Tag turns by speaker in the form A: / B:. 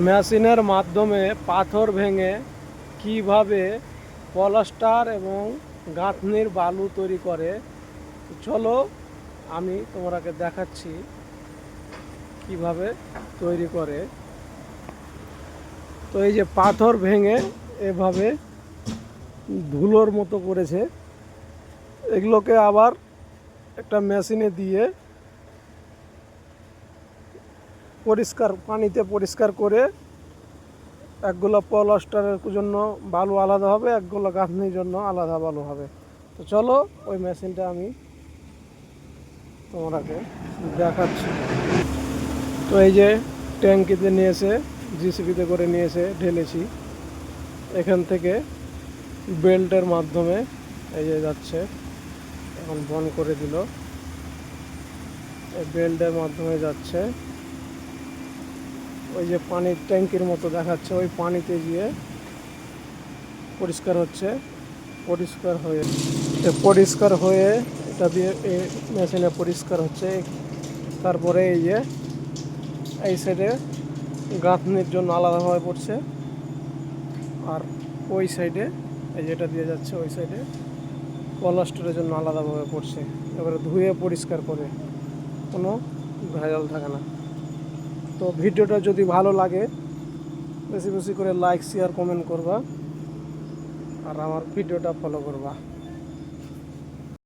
A: মেশিনের মাধ্যমে পাথর ভেঙে কিভাবে পলাস্টার এবং গাঁথনির বালু তৈরি করে। চলো আমি তোমাকে দেখাচ্ছি কিভাবে তৈরি করে। তো এই যে পাথর ভেঙে এভাবে ধুলোর মতো করেছে, এগুলোকে আবার একটা মেশিনে দিয়ে পানিতে পরিষ্কার করে একগুলো পলাস্টারের জন্য বালু আলাদা হবে, একগুলো গাঁথনির জন্য আলাদা বালু হবে। তো চলো ওই মেশিনটা আমি তোমাকে দেখাচ্ছি। তো এই যে ট্যাঙ্কিতে নিয়েছে, জিসিবিতে করে নিয়েছে, ঢেলেছি। এখান থেকে বেল্টের মাধ্যমে এই যে যাচ্ছে, এখন বন্ধ করে দিল। এই বেল্টের মাধ্যমে যাচ্ছে, ওই যে পানির ট্যাঙ্কির মতো দেখাচ্ছে, ওই পানিতে গিয়ে পরিষ্কার হচ্ছে। পরিষ্কার হয়ে এটা দিয়ে এই মেশিনে পরিষ্কার হচ্ছে। তারপরে এই যে এই সাইডে গাঁথনির জন্য আলাদাভাবে পড়ছে, আর ওই সাইডে এই যেটা দিয়ে যাচ্ছে ওই সাইডে পলাস্টারের জন্য আলাদাভাবে পড়ছে। এবারে ধুয়ে পরিষ্কার করে, কোনো ভেজাল থাকে না। তো ভিডিওটা যদি ভালো লাগে বেশি বেশি করে লাইক, শেয়ার, কমেন্ট করবা, আর আমার ভিডিওটা ফলো করবা।